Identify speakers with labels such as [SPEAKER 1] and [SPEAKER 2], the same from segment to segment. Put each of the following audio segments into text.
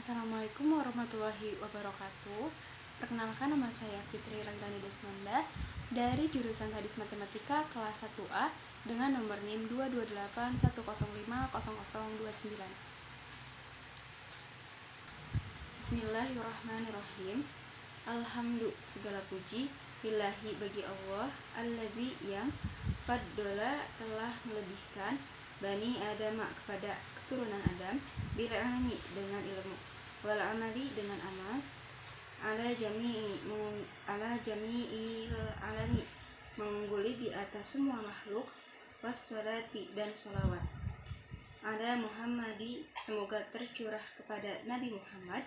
[SPEAKER 1] Assalamualaikum warahmatullahi wabarakatuh. Perkenalkan, nama saya Fitri Lailani Desmonda dari jurusan Hadis Matematika kelas 1A dengan nomor NIM 22810500029. Bismillahirrahmanirrahim. Alhamdulillah, segala puji lillahi bagi Allah, alladzi yang faddola telah melebihkan Bani Adam kepada keturunan Adam bil ilmi dengan ilmu, wal amali dengan amal, ala jami'il alami mengungguli di atas semua makhluk, wassalati dan sholawat ala Muhammadi semoga tercurah kepada Nabi Muhammad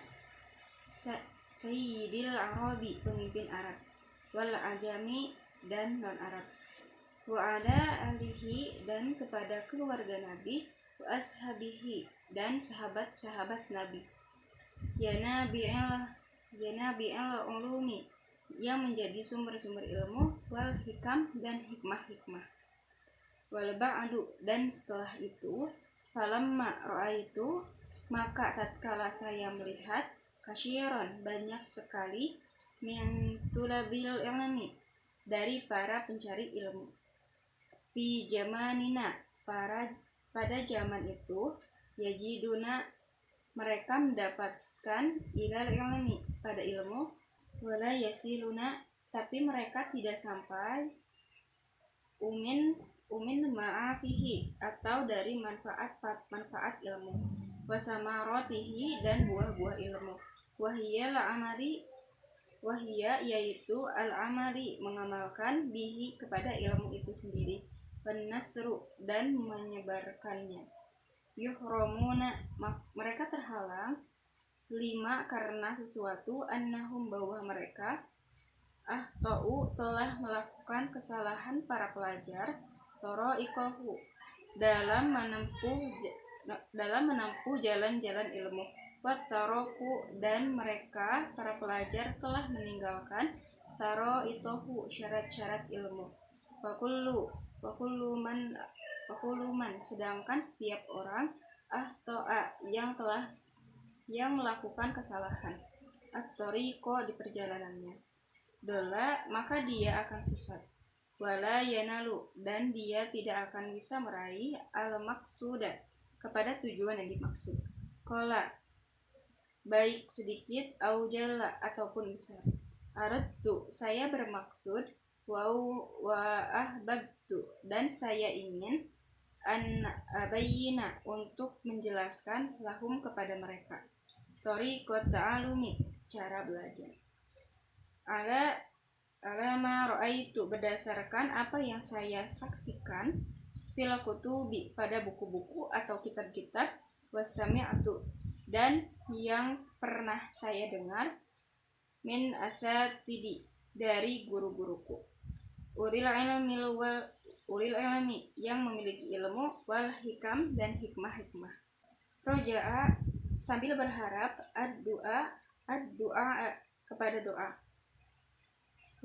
[SPEAKER 1] Sayyidil Arabi pemimpin Arab, wal ajami dan non Arab, wa ala alihi dan kepada keluarga Nabi, wa ashabihi dan sahabat-sahabat Nabi, ya nabi'il ulumi yang menjadi sumber-sumber ilmu, wal hikam dan hikmah-hikmah, wal ba'du dan setelah itu, falamma ra'aitu maka tatkala saya melihat kasyiron banyak sekali min tulabil ilmi dari para pencari ilmu, fi zamanina pada zaman itu, yajiduna mereka mendapatkan ilal ilmi pada ilmu, wala yasiluna tapi mereka tidak sampai umin ma'afihi atau dari manfaat ilmu, wasamarotihi dan buah-buah ilmu, wahiyya yaitu al-amali mengamalkan bihi kepada ilmu itu sendiri, penasru dan menyebarkannya, yuhromuna mereka terhalang, lima karena sesuatu, annahum bahwa mereka telah melakukan kesalahan para pelajar, toro'ikohu dalam menempuh jalan-jalan ilmu, wattaroku dan mereka para pelajar telah meninggalkan saro'itohu syarat-syarat ilmu, wakullu man sedangkan setiap orang yang melakukan kesalahan, at-tariqo di perjalanannya, dola maka dia akan sesat, wala yanalu dan dia tidak akan bisa meraih al-maksuda kepada tujuan yang dimaksud, kola baik sedikit, au jalla ataupun besar, aradtu saya bermaksud, wa ahbabtu dan saya ingin, an abayina untuk menjelaskan, lahum kepada mereka, thariqat ta'alumi cara belajar, ala ma ra'aitu berdasarkan apa yang saya saksikan, fil kutubi pada buku-buku atau kitab-kitab, wasami'tu dan yang pernah saya dengar, min asatidi dari guru-guruku, ulil ilmi yang memiliki ilmu, wal hikam dan hikmah-hikmah, roja'a sambil berharap, ad-du'a kepada doa,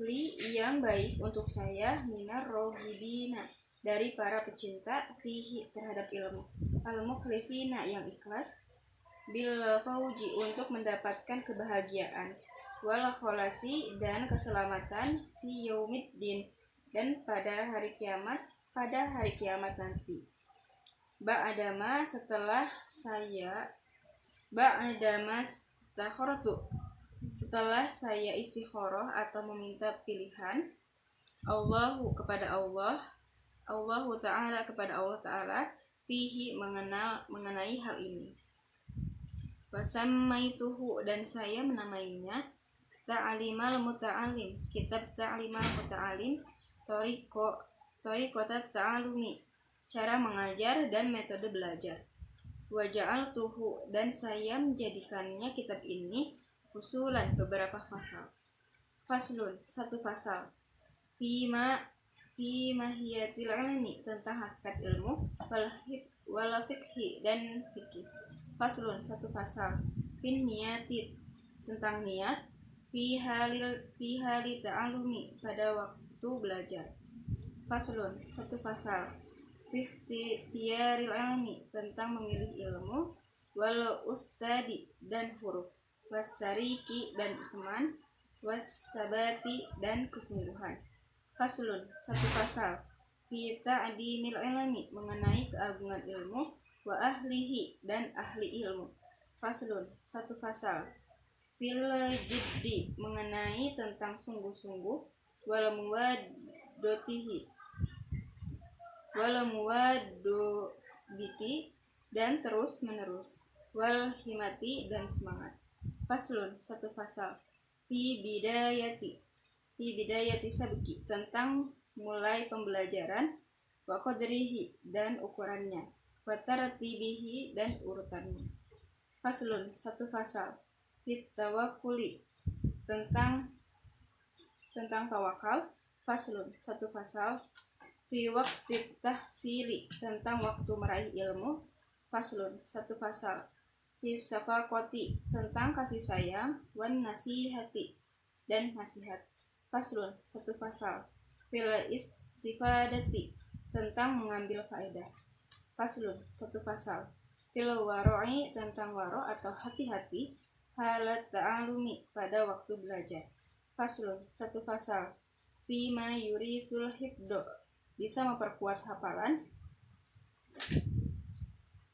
[SPEAKER 1] li yang baik untuk saya, minar rohibina dari para pecinta, fihi terhadap ilmu, al-mukhlisina yang ikhlas, bil fauji untuk mendapatkan kebahagiaan, wal kholasi dan keselamatan, fi yaumiddin dan pada hari kiamat nanti, ba'dama setelah saya istikharah atau meminta pilihan, Allahu ta'ala kepada Allah ta'ala, fihi mengenai hal ini, wasammaituhu dan saya menamainya ta'alimal muta'alim, kitab ta'alimal muta'alim, tariqatat ta'alumi cara mengajar dan metode belajar, waja'altuhu dan saya menjadikannya kitab ini fusulan beberapa pasal, faslun satu pasal, fi mahiyatil ilmi tentang hakikat ilmu, wal fiqhi dan fikih, faslun satu pasal, fin niyati tentang niat, fi hali ta'alumi pada waktu belajar, faslun satu pasal, fi ikhtiyaril ilmi tentang memilih ilmu, wal ustadi dan huruf, wasariki dan teman, wasabati dan kesungguhan. Faslun, satu pasal, fi ta'dimil ilmi, mengenai keagungan ilmu, wa ahlihi dan ahli ilmu. Faslun, satu pasal, fil jiddi, mengenai tentang sungguh-sungguh, wal muwaddoti dan terus menerus, wal himati dan semangat. Faslun, satu pasal, fi bidayati sabki, tentang mulai pembelajaran, wa qadrihi dan ukurannya, wa tartibihi dan urutannya. Faslun, satu pasal, fit tawakkuli, tentang tawakal. Faslun, satu pasal, fi waqti tahsili, tentang waktu meraih ilmu. Faslun, satu pasal, fi safaqati, tentang kasih sayang, wan nasihati dan nasihat. Faslun, satu pasal, fil istifadati, tentang mengambil faedah. Faslun, satu pasal, fil waro'i, tentang waro atau hati-hati, halat ta'alumi, pada waktu belajar. Faslun, satu pasal, fima yurisul hibdo, bisa memperkuat hafalan.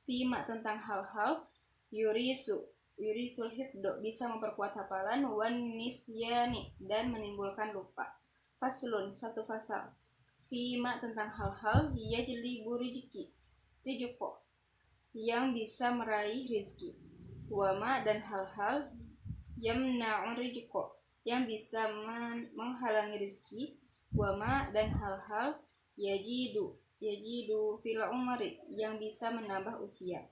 [SPEAKER 1] Fima, tentang hal-hal, yurisul hibdo, bisa memperkuat hafalan, wan nisyani, dan menimbulkan lupa. Faslun, satu pasal, fima, tentang hal-hal, yajlibu rizqo, yang bisa meraih rizki, wama, dan hal-hal, yamna'u rizqo, yang bisa menghalangi rizki, wama, dan hal-hal, yajidu fil umri, yang bisa menambah usia,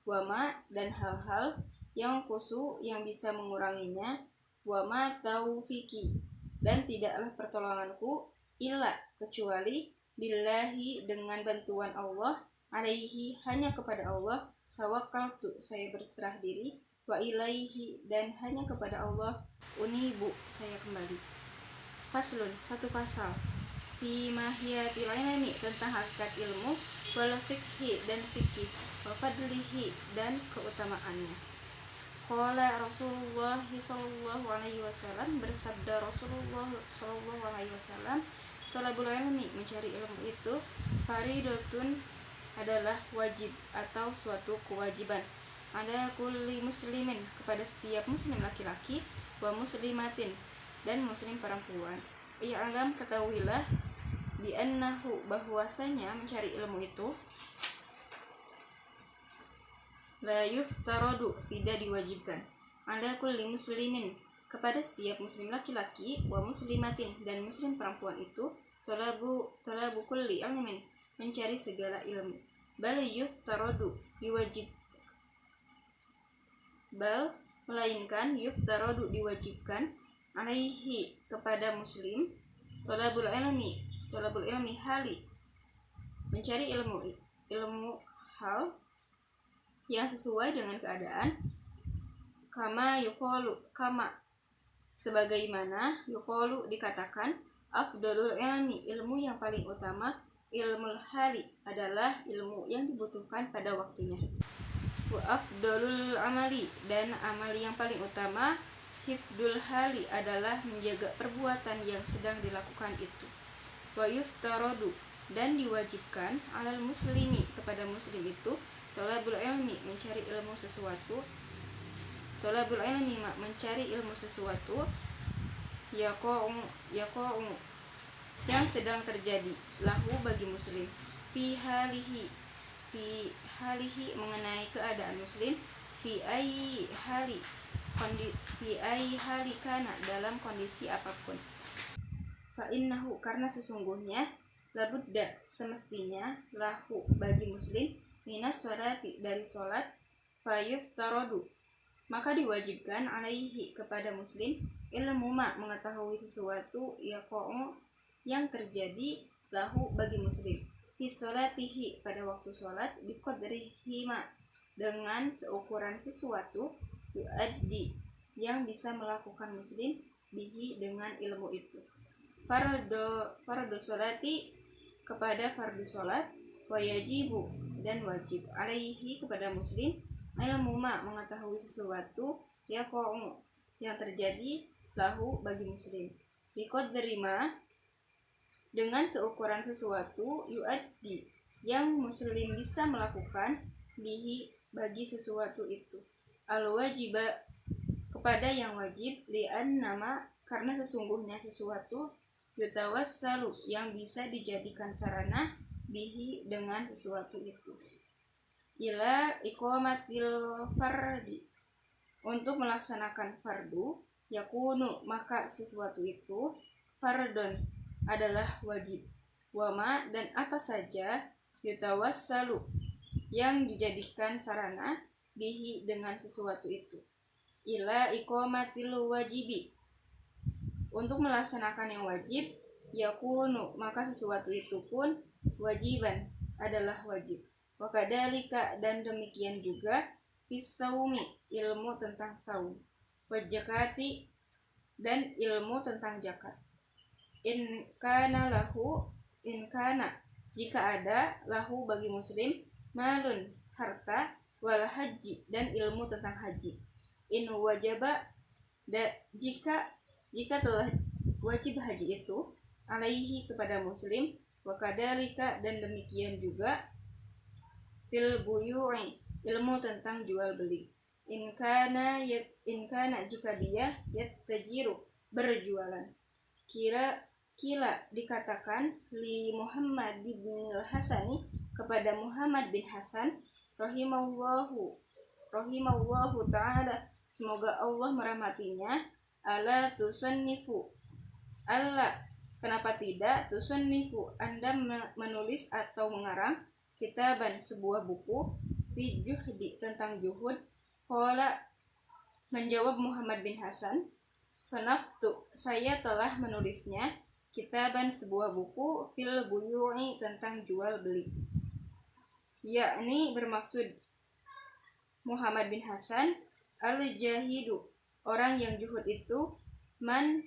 [SPEAKER 1] wama, dan hal-hal, yang kusu, yang bisa menguranginya, wama taufiki, dan tidaklah pertolonganku, illa, kecuali, billahi, dengan bantuan Allah, alaihi, hanya kepada Allah, tawakkaltu, saya berserah diri, wa ilaihi, dan hanya kepada Allah, unibu, saya kembali. Faslun, satu pasal, fi mahiyatil ilmi, tentang hakikat ilmu, wal fikhi, dan fikih, wa fadlihi, dan keutamaannya. Qala Rasulullah sallallahu alaihi wasallam, bersabda Rasulullah sallallahu alaihi wasallam, thalabul ilmi, mencari ilmu itu, faridatun, adalah wajib atau suatu kewajiban, ada kulli muslimin, kepada setiap muslim laki-laki, wa muslimatin, dan muslim perempuan. I'lam, ketahuilah, bi annahu, bahwasanya mencari ilmu itu, la yuftaradu, tidak diwajibkan, ala kulli muslimin, kepada setiap muslim laki-laki, wa muslimatin, dan muslim perempuan itu, talabu kulli ilmin, mencari segala ilmu, bal yuftaradu, melainkan yuftaradu, diwajibkan, alaihi, kepada muslim, talabul ilmi hali, mencari ilmu hal yang sesuai dengan keadaan, kama sebagaimana yuqalu, dikatakan, afdalul ilmi, ilmu yang paling utama, ilmul hali, adalah ilmu yang dibutuhkan pada waktunya, wa afdalul amali, dan amal yang paling utama, hifdul hali, adalah menjaga perbuatan yang sedang dilakukan itu, wa yuftaradu, dan diwajibkan, alal muslimi, kepada muslim itu, thalabul ilmi, mencari ilmu sesuatu, thalabul ilmi, mencari ilmu sesuatu, yaqa'u, yang sedang terjadi, lahu, bagi muslim, fi halihi, mengenai keadaan muslim, fi ayyi hali kana, dalam kondisi apapun. Fa innahu, karena sesungguhnya, labudda, semestinya, lahu, bagi muslim, minas sholati, dari sholat, fa yuftaradu, maka diwajibkan, alaihi, kepada muslim, ilmu ma, mengetahui sesuatu, yaqa'u, yang terjadi, lahu, bagi muslim, fi sholatihi, pada waktu sholat, biqadrihi ma, dengan seukuran sesuatu, yuaddi, yang bisa melakukan muslim, bihi, dengan ilmu itu, fardu sholati, kepada fardu sholat, wa yajibu, dan wajib, alaihi, kepada muslim, ilmu mengetahui sesuatu yaqa'u yang terjadi lahu bagi muslim biqadri ma dengan seukuran sesuatu yuaddi yang muslim bisa melakukan bihi bagi sesuatu itu al-wajiba kepada yang wajib li'an nama karena sesungguhnya sesuatu yutawassalu yang bisa dijadikan sarana bihi dengan sesuatu itu ila iqamatil fardi untuk melaksanakan fardu yakunu maka sesuatu itu fardon adalah wajib wama dan apa saja yutawassalu yang dijadikan sarana bihi dengan sesuatu itu ila iqamatil wajibi untuk melaksanakan yang wajib yakunu maka sesuatu itu pun wajiban adalah wajib wakadalika dan demikian juga fisaumi ilmu tentang saum wajakati dan ilmu tentang zakat in kana jika ada lahu bagi muslim malun harta wal haji dan ilmu tentang haji in wajaba jika telah wajib haji itu alaihi kepada muslim wakadalika dan demikian juga fil buyu'i ilmu tentang jual beli in kana jika dia yattajiru berjualan kila dikatakan li Muhammad bin Hasani kepada Muhammad bin Hasan rahimahullahu ta'ala semoga Allah merahmatinya ala tusannifu Allah kenapa tidak tusannifu Anda menulis atau mengarang kitaban sebuah buku fi juhdi tentang juhud qala menjawab Muhammad bin Hasan sonaftu saya telah menulisnya kitaban sebuah buku fil buyu'i tentang jual beli yakni bermaksud Muhammad bin Hasan al-jahidu orang yang juhud itu man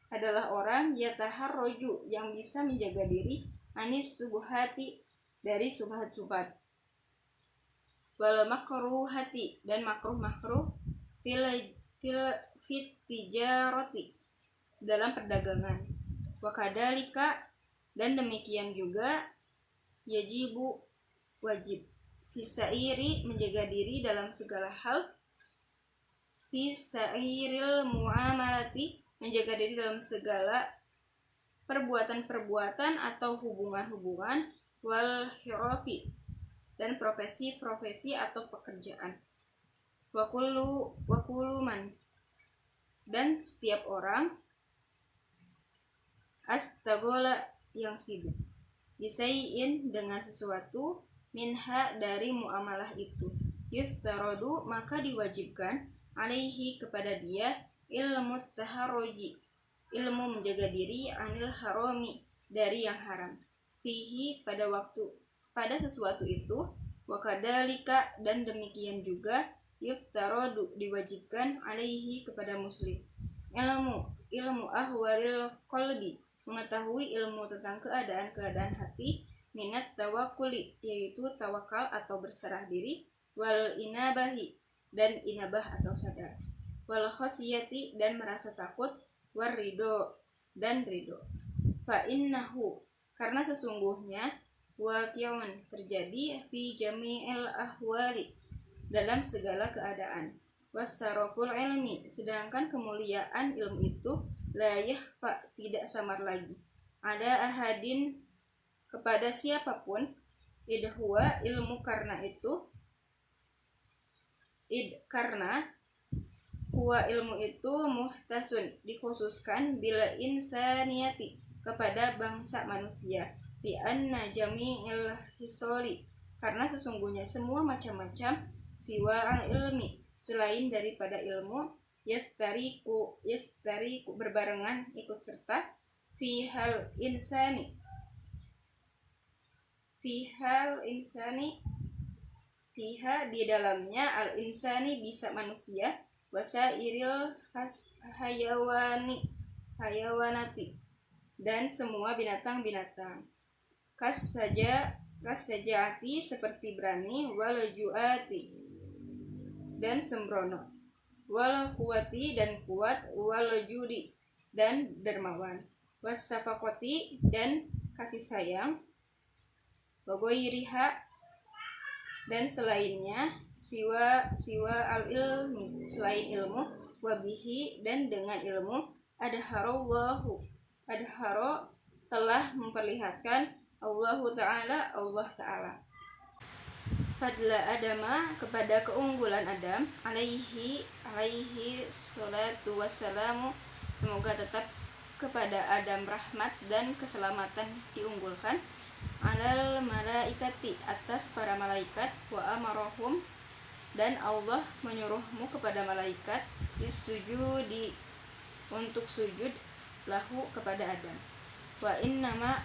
[SPEAKER 1] adalah orang yataharroju yang bisa menjaga diri anis subuhati dari subhat-subhat wal makruhati dan makruh fil tijarati dalam perdagangan wakadalika dan demikian juga yajibu wajib fisairi menjaga diri dalam segala hal fisairil muamalati menjaga diri dalam segala perbuatan-perbuatan atau hubungan-hubungan wal hirofi dan profesi-profesi atau pekerjaan wakuluman dan setiap orang astagola yang sibuk bisai'in dengan sesuatu minha dari muamalah itu yuftarodu maka diwajibkan alaihi kepada dia ilmu taharroji ilmu menjaga diri anil harami dari yang haram fihi pada sesuatu itu wakadalika dan demikian juga yuftarodu diwajibkan alaihi kepada muslim ilmu ahwalil qalbi mengetahui ilmu tentang keadaan hati minat tawakuli yaitu tawakal atau berserah diri wal inabahi dan inabah atau sadar wal khosiyati dan merasa takut war ridho dan ridho fa innahu karena sesungguhnya waqi'un terjadi fi jami'il ahwali dalam segala keadaan wasaroful ilmi sedangkan kemuliaan ilmu itu la yahfa tidak samar lagi ada ahadin kepada siapapun idhuwa ilmu karena huwa ilmu itu muhtasun dikhususkan bila insaniyati kepada bangsa manusia di anna jami'il hisoli karena sesungguhnya semua macam-macam siwa al-ilmi selain daripada ilmu yastariku berbarengan ikut serta fi hal insani fiha di dalamnya al insani bisa manusia wasairil hayawanati dan semua binatang-binatang kas sajaati seperti berani walajuati dan sembrono, wal kuwati dan kuat, wal judi dan dermawan, wasafakoti dan kasih sayang, wagoiriha dan selainnya, siwa al ilmi selain ilmu, wabihi dan dengan ilmu, adharo telah memperlihatkan Allah Ta'ala fadla Adama kepada keunggulan Adam alaihi salatu wassalamu, semoga tetap kepada Adam rahmat dan keselamatan diunggulkan, alal malaikati atas para malaikat, wa amarahum dan Allah menyuruhmu kepada malaikat, disujudi untuk sujud lahu kepada Adam, wa innama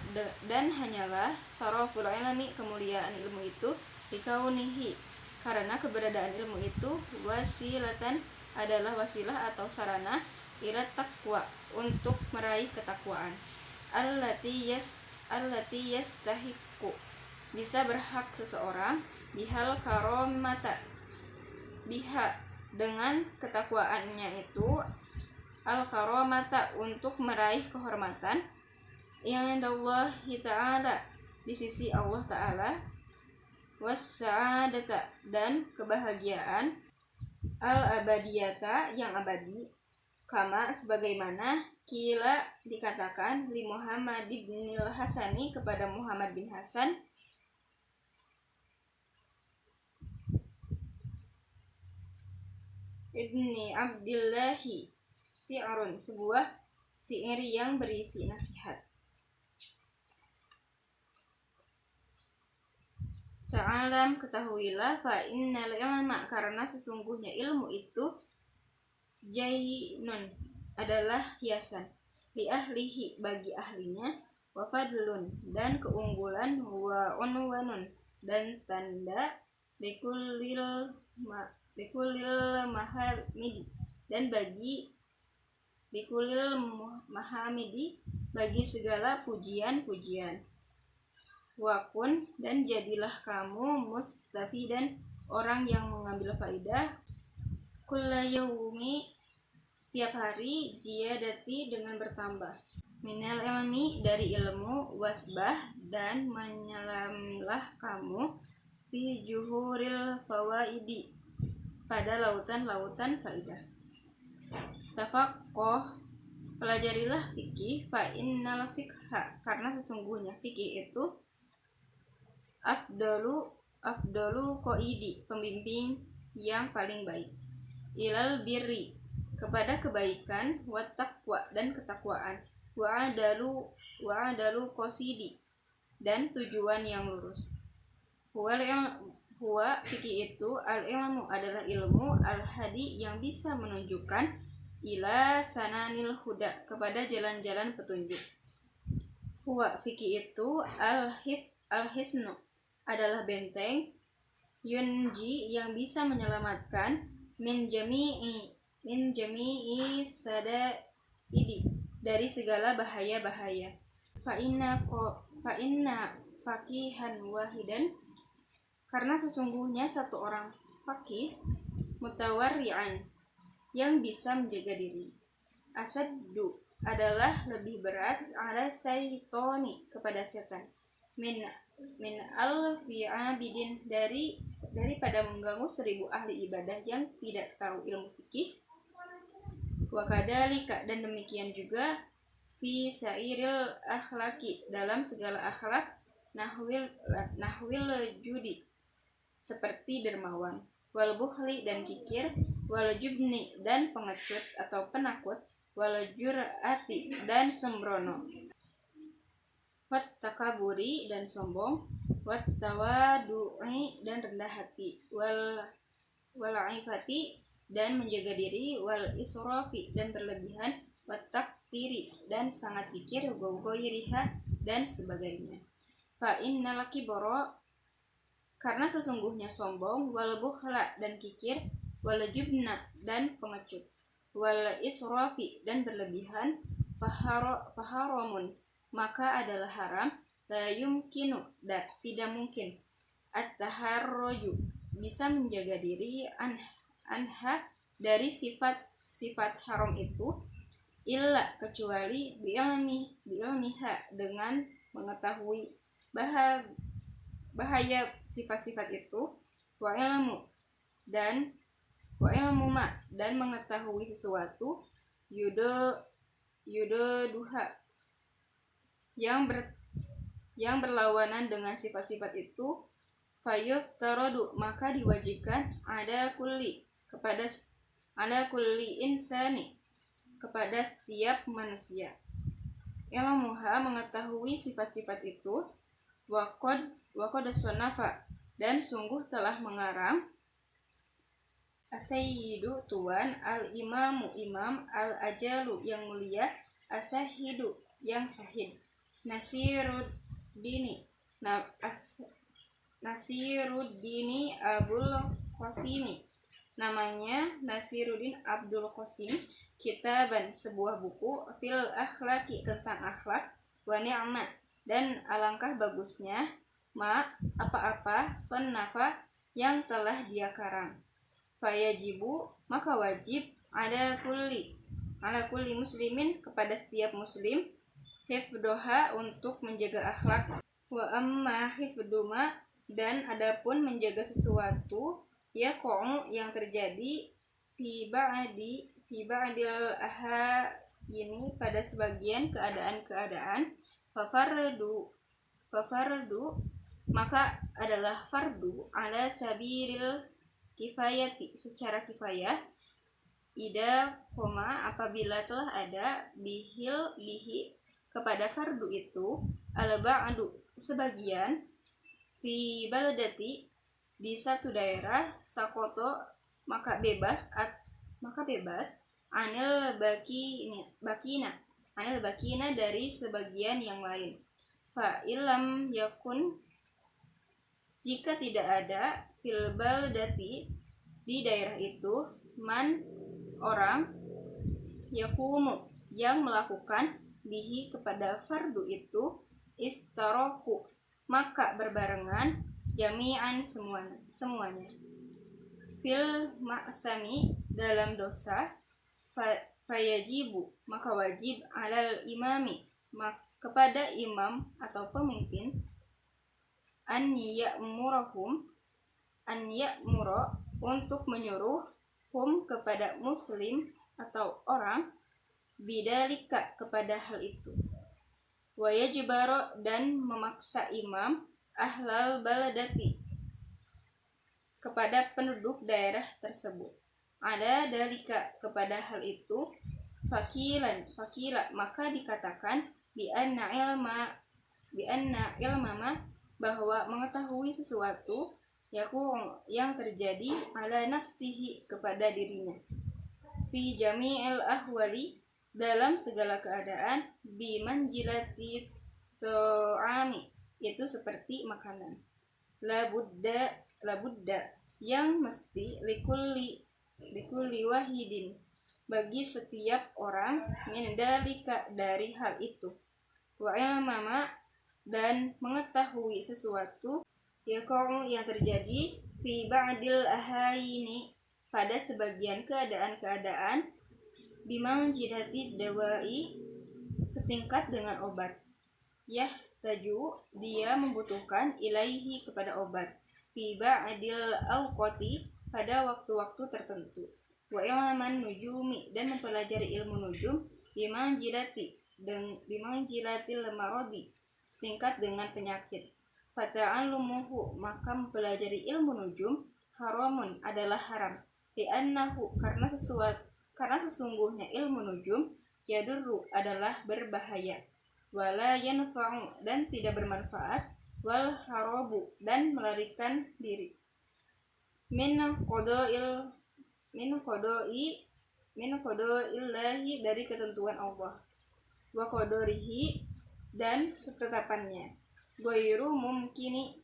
[SPEAKER 1] dan hanyalah saraful ilmi kemuliaan ilmu itu, dikaunihi karena keberadaan ilmu itu, wasilatan adalah wasilah atau sarana, ila taqwa untuk meraih ketakwaan, allati yastahiqu bisa berhak seseorang, bihal karomata biha dengan ketakwaannya itu, al karomata untuk meraih kehormatan, indallahi ta'ala di sisi Allah Ta'ala, wassa'adata dan kebahagiaan, al abadiyata yang abadi, kama sebagaimana kila dikatakan li Muhammad bin Hasani kepada Muhammad bin Hasan, ibni Abdillahi si'run sebuah syair yang berisi nasihat. Ta'alam ketahuilah, fa innal ilma karena sesungguhnya ilmu itu, jainun adalah hiasan, li ahlihi bagi ahlinya, wa fadlun dan keunggulan, wa unwanun dan tanda, likulil mahamidi dan bagi likulil mahamidi bagi segala pujian-pujian, wakun dan jadilah kamu mustafidan orang yang mengambil faidah, kulla yaumi setiap hari, jiyadati dengan bertambah, minal ilmi dari ilmu, wasbah dan menyelamilah kamu, fi juhuril fawaidi pada lautan-lautan faidah. Tafaqoh pelajarilah fikih, fa innal fiqha karena sesungguhnya fikih itu, afdalu qaidi pembimbing yang paling baik, ilal birri kepada kebaikan, wa taqwa dan ketakwaan, wa adalu qasidi dan tujuan yang lurus, huwa fikih itu, al ilmu adalah ilmu, al hadi yang bisa menunjukkan, ila sananil huda kepada jalan-jalan petunjuk, huwa fikih itu, al hisnu adalah benteng, yunji yang bisa menyelamatkan, min jami'i sadaidi dari segala bahaya-bahaya, fa inna faqihan wahidan karena sesungguhnya satu orang faqih, mutawarri'an yang bisa menjaga diri, asaddu adalah lebih berat, ala syaitoni kepada setan, min alfi abidin daripada mengganggu 1000 ahli ibadah yang tidak tahu ilmu fikih, wa kadzalika dan demikian juga, fi sairil akhlaki dalam segala akhlak, nahwil judi seperti dermawan, wal bukhli dan kikir, wal jubni dan pengecut atau penakut, wal jur'ati dan sembrono, wat takaburi dan sombong, wat tawadu'i dan rendah hati, wal ifati dan menjaga diri, wal israfi dan berlebihan, wat taktiri dan sangat kikir, wa ghairiha dan sebagainya. Fa innal kibara karena sesungguhnya sombong, wal bukhla dan kikir, wal jubna dan pengecut, wal israfi dan berlebihan, faharamun maka adalah haram, la yumkinu tidak mungkin, at-taharruju bisa menjaga diri, anha dari sifat haram itu, illa kecuali biilmiha dengan mengetahui bahaya sifat-sifat itu, wa ilmu dan mengetahui sesuatu yudo duha yang berlawanan dengan sifat-sifat itu, fayuftaradu maka diwajibkan ada kulli insani kepada setiap manusia, ilmuha mengetahui sifat-sifat itu, waqad sonafa dan sungguh telah mengarang, asayyidu tuan, al-imamu imam, al-ajalu yang mulia, asahidu yang sahid, Nasiruddini Abdul Qasimi namanya Nasiruddin Abdul Qasim, kitaban sebuah buku, fil akhlaki tentang akhlak, wa ni'ma dan alangkah bagusnya, apa-apa sonnafa yang telah dia karang, fayajibu maka wajib ala kulli muslimin kepada setiap muslim, hifdoha untuk menjaga akhlak, wa amma hifduma dan adapun menjaga sesuatu, yang terjadi fi ba'dil ini pada sebagian keadaan-keadaan, fafardu maka adalah fardu ala sabiril kifayati secara kifayah, apabila telah ada bihi kepada fardu itu, al-ba'du sebagian, fi baladati di satu daerah, sakoto maka bebas anil bakina dari sebagian yang lain, fa ilam yakun jika tidak ada fil baladati di daerah itu, man orang, yakumu yang melakukan bihi kepada fardu itu, istaroku maka berbarengan, jami'an semuanya, fil ma'sami dalam dosa, fayajibu maka wajib alal imami kepada imam atau pemimpin, an ya'muro untuk menyuruh kepada muslim atau orang, bidalika kepada hal itu, wa yajbaro dan memaksa imam, ahlal baladati kepada penduduk daerah tersebut, ada dalika kepada hal itu, fakila maka dikatakan, bi anna ilmama bahwa mengetahui sesuatu, yang terjadi, ala nafsihi kepada dirinya, fi jami'il ahwali dalam segala keadaan, bimanjilati to'ami itu seperti makanan, labudda yang mesti, likulli wahidin bagi setiap orang, min dalika dari hal itu, wa ilmama dan mengetahui sesuatu, yang terjadi, fi ba'dil ahayini pada sebagian keadaan-keadaan, bimanjilati dawai setingkat dengan obat, taju dia membutuhkan, ilaihi kepada obat, fi ba'dil awqati pada waktu-waktu tertentu, wa ilman nujumi dan mempelajari ilmu nujum, bimanjilatil marodi setingkat dengan penyakit, fata'allumuhu maka mempelajari ilmu nujum, haramun adalah haram, li'annahu karena sesungguhnya ilmu nujum, yadurru adalah berbahaya, wala yanfa'u dan tidak bermanfaat, wal harabu dan melarikan diri, min qada'illahi dari ketentuan Allah, wa qadarihi dan ketetapannya, ghairu mumkini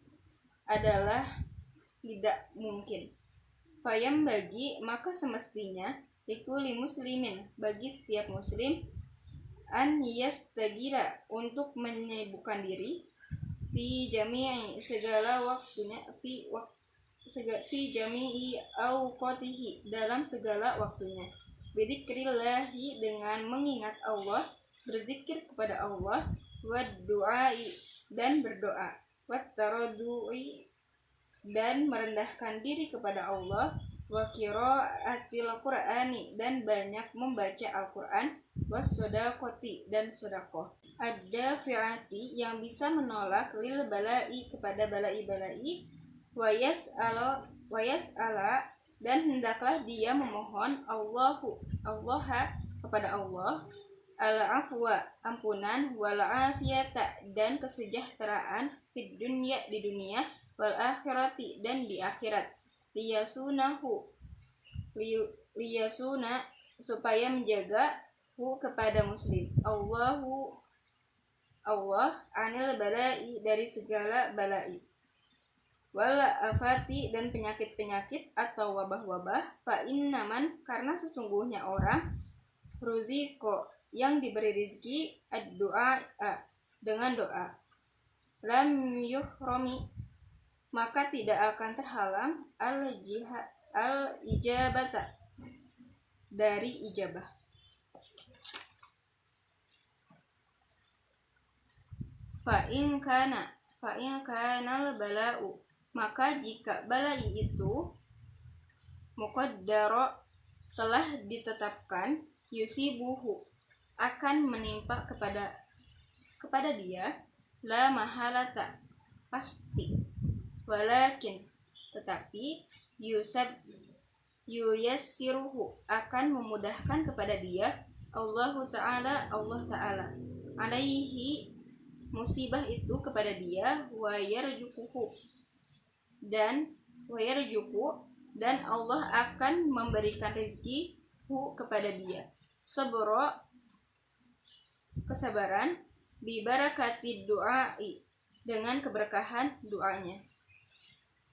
[SPEAKER 1] adalah tidak mungkin, fayam bagi maka semestinya, likulli muslimin bagi setiap muslim, an yastagira untuk menyibukkan diri, fi jami'i segala waktunya, jami'i awqatihi dalam segala waktunya. Bidzikrillahi dengan mengingat Allah, berzikir kepada Allah, wad du'ai dan berdoa, wat taraddu'i dan merendahkan diri kepada Allah, wa qiraatil Qur'ani dan banyak membaca Al-Qur'an, was shadaqati dan sedekah. Ada fi'ati yang bisa menolak lil balai kepada balai-balai, wayas ala dan hendaklah dia memohon Allah kepada Allah, al-afwa ampunan, wal afiyata dan kesejahteraan, fid dunya di dunia, wal akhirati dan di akhirat, liyasuna supaya menjaga kepada muslim Allah anil balai dari segala balai, wal afati dan penyakit-penyakit atau wabah-wabah, fa innaman karena sesungguhnya orang ruziko yang diberi rizki ad-du'a dengan doa, lam yuhrami maka tidak akan terhalang al-ijabata dari ijabah. Fa'in kana al-bala'u maka jika balai itu muqaddaro telah ditetapkan, yusibuhu akan menimpa kepada dia, la mahalata pasti, walakin tetapi yuyassiruhu akan memudahkan kepada dia, Allah Ta'ala alaihi musibah itu kepada dia, wa yarjuquhu dan Allah akan memberikan rezeki kepada dia, sabro kesabaran, bi barakati du'ai dengan keberkahan doanya.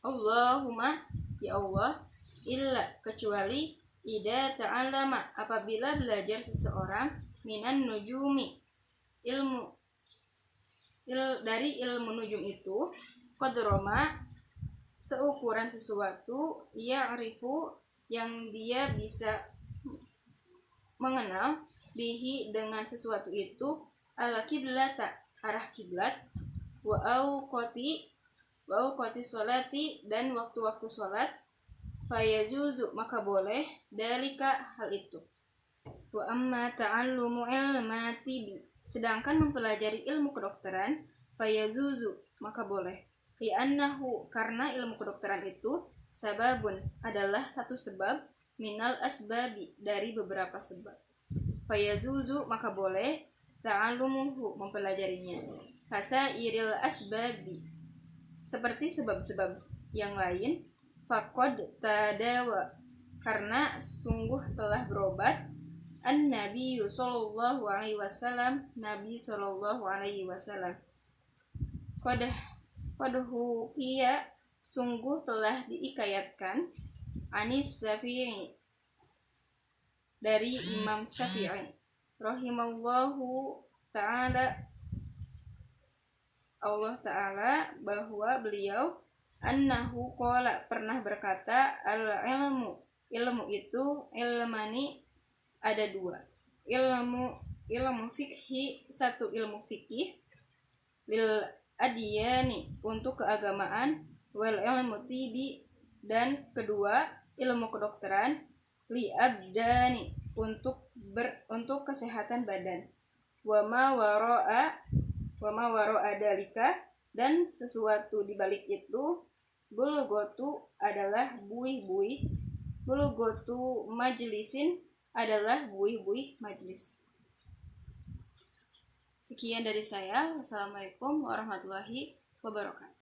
[SPEAKER 1] Allahumma ya Allah, illa kecuali ida ta'allama apabila belajar seseorang minan nujumi dari ilmu nujum itu, qadroma seukuran sesuatu, ya'rifu yang dia bisa mengenal, bihi dengan sesuatu itu, al-qiblata arah kiblat, wa auqati sholati dan waktu-waktu sholat, fayajuzu maka boleh dalika hal itu. Wa amma ta'allumu ilmatibi sedangkan mempelajari ilmu kedokteran, fayajuzu maka boleh, li'annahu karena ilmu kedokteran itu sababun adalah satu sebab, minal asbabi dari beberapa sebab, fayajuzu maka boleh, ta'allumuhu mempelajarinya, fasairil asbabi seperti sebab-sebab yang lain, faqad tadawa karena sungguh telah berobat, An-Nabi sallallahu alaihi wasallam Nabi sallallahu alaihi wasallam, qadhu kia sungguh telah diikayatkan, Anis Syafi'i dari Imam Syafi'i rahimallahu ta'ala Allah Ta'ala bahwa beliau annahu qala pernah berkata, ilmu itu ilmani ada dua, ilmu fikhi satu ilmu fikih, lil adiyani untuk keagamaan, wal ilmu tibi dan kedua ilmu kedokteran, li abdani untuk kesehatan badan, wa ma wara'a dalika dan sesuatu di balik itu, bulugotu adalah buih-buih, bulugotu majlisin adalah buih-buih majlis. Sekian dari saya. Wassalamualaikum warahmatullahi wabarakatuh.